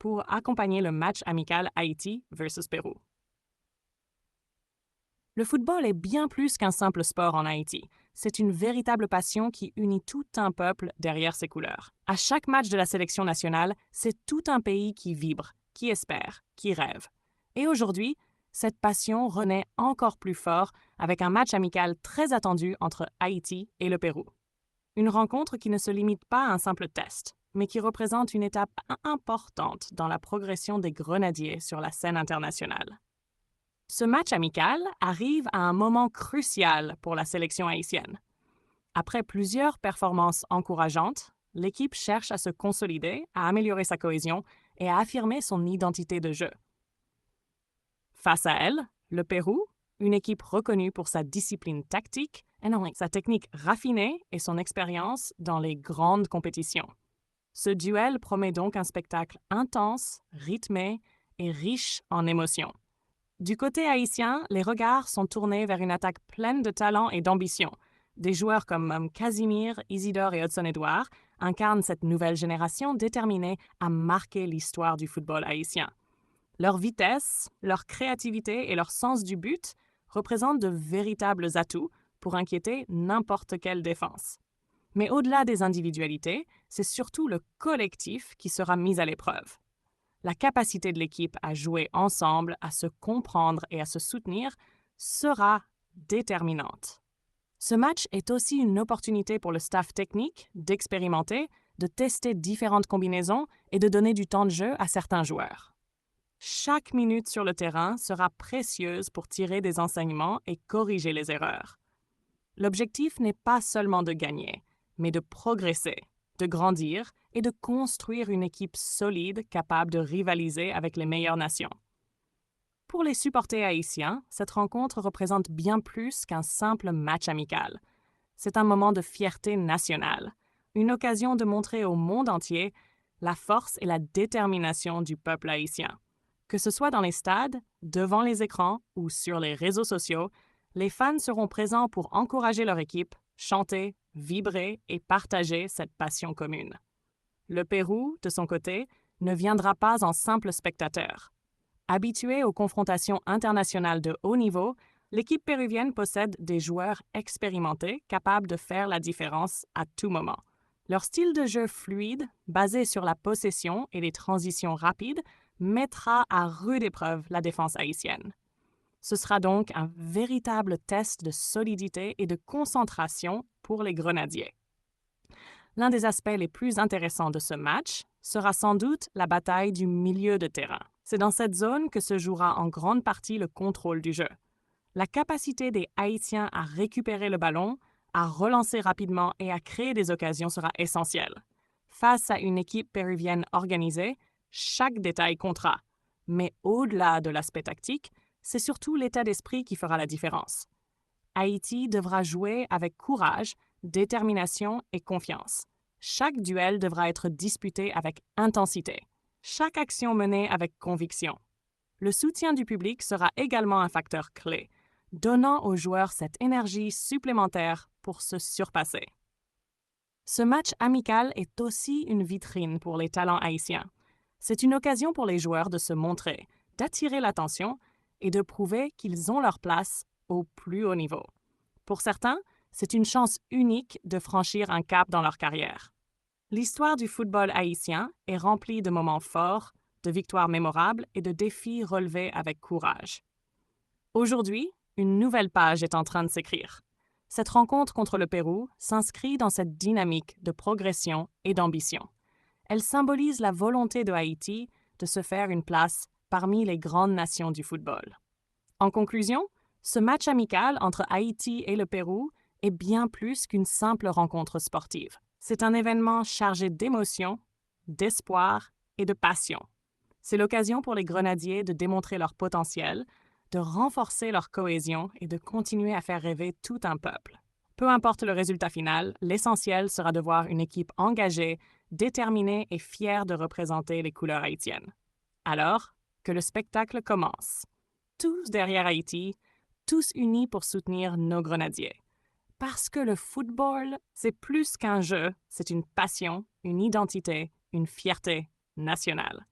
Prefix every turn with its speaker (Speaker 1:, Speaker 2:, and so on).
Speaker 1: pour accompagner le match amical Haïti versus Pérou. Le football est bien plus qu'un simple sport en Haïti. C'est une véritable passion qui unit tout un peuple derrière ses couleurs. À chaque match de la sélection nationale, c'est tout un pays qui vibre, qui espère, qui rêve. Et aujourd'hui, cette passion renaît encore plus fort avec un match amical très attendu entre Haïti et le Pérou. Une rencontre qui ne se limite pas à un simple test, mais qui représente une étape importante dans la progression des Grenadiers sur la scène internationale. Ce match amical arrive à un moment crucial pour la sélection haïtienne. Après plusieurs performances encourageantes, l'équipe cherche à se consolider, à améliorer sa cohésion et à affirmer son identité de jeu. Face à elle, le Pérou, une équipe reconnue pour sa discipline tactique, sa technique raffinée et son expérience dans les grandes compétitions. Ce duel promet donc un spectacle intense, rythmé et riche en émotions. Du côté haïtien, les regards sont tournés vers une attaque pleine de talent et d'ambition. Des joueurs comme Casimir, Isidore et Hudson-Edouard incarnent cette nouvelle génération déterminée à marquer l'histoire du football haïtien. Leur vitesse, leur créativité et leur sens du but représentent de véritables atouts pour inquiéter n'importe quelle défense. Mais au-delà des individualités, c'est surtout le collectif qui sera mis à l'épreuve. La capacité de l'équipe à jouer ensemble, à se comprendre et à se soutenir sera déterminante. Ce match est aussi une opportunité pour le staff technique d'expérimenter, de tester différentes combinaisons et de donner du temps de jeu à certains joueurs. Chaque minute sur le terrain sera précieuse pour tirer des enseignements et corriger les erreurs. L'objectif n'est pas seulement de gagner, mais de progresser, de grandir et de construire une équipe solide capable de rivaliser avec les meilleures nations. Pour les supporters haïtiens, cette rencontre représente bien plus qu'un simple match amical. C'est un moment de fierté nationale, une occasion de montrer au monde entier la force et la détermination du peuple haïtien. Que ce soit dans les stades, devant les écrans ou sur les réseaux sociaux, les fans seront présents pour encourager leur équipe, chanter, vibrer et partager cette passion commune. Le Pérou, de son côté, ne viendra pas en simple spectateur. Habituée aux confrontations internationales de haut niveau, l'équipe péruvienne possède des joueurs expérimentés capables de faire la différence à tout moment. Leur style de jeu fluide, basé sur la possession et les transitions rapides, mettra à rude épreuve la défense haïtienne. Ce sera donc un véritable test de solidité et de concentration pour les Grenadiers. L'un des aspects les plus intéressants de ce match sera sans doute la bataille du milieu de terrain. C'est dans cette zone que se jouera en grande partie le contrôle du jeu. La capacité des Haïtiens à récupérer le ballon, à relancer rapidement et à créer des occasions sera essentielle. Face à une équipe péruvienne organisée, chaque détail comptera. Mais au-delà de l'aspect tactique, c'est surtout l'état d'esprit qui fera la différence. Haïti devra jouer avec courage, détermination et confiance. Chaque duel devra être disputé avec intensité. Chaque action menée avec conviction. Le soutien du public sera également un facteur clé, donnant aux joueurs cette énergie supplémentaire pour se surpasser. Ce match amical est aussi une vitrine pour les talents haïtiens. C'est une occasion pour les joueurs de se montrer, d'attirer l'attention et de prouver qu'ils ont leur place au plus haut niveau. Pour certains, c'est une chance unique de franchir un cap dans leur carrière. L'histoire du football haïtien est remplie de moments forts, de victoires mémorables et de défis relevés avec courage. Aujourd'hui, une nouvelle page est en train de s'écrire. Cette rencontre contre le Pérou s'inscrit dans cette dynamique de progression et d'ambition. Elle symbolise la volonté de Haïti de se faire une place parmi les grandes nations du football. En conclusion, ce match amical entre Haïti et le Pérou est bien plus qu'une simple rencontre sportive. C'est un événement chargé d'émotions, d'espoir et de passion. C'est l'occasion pour les Grenadiers de démontrer leur potentiel, de renforcer leur cohésion et de continuer à faire rêver tout un peuple. Peu importe le résultat final, l'essentiel sera de voir une équipe engagée, déterminée et fière de représenter les couleurs haïtiennes. Alors, que le spectacle commence. Tous derrière Haïti, tous unis pour soutenir nos Grenadiers. Parce que le football, c'est plus qu'un jeu, c'est une passion, une identité, une fierté nationale.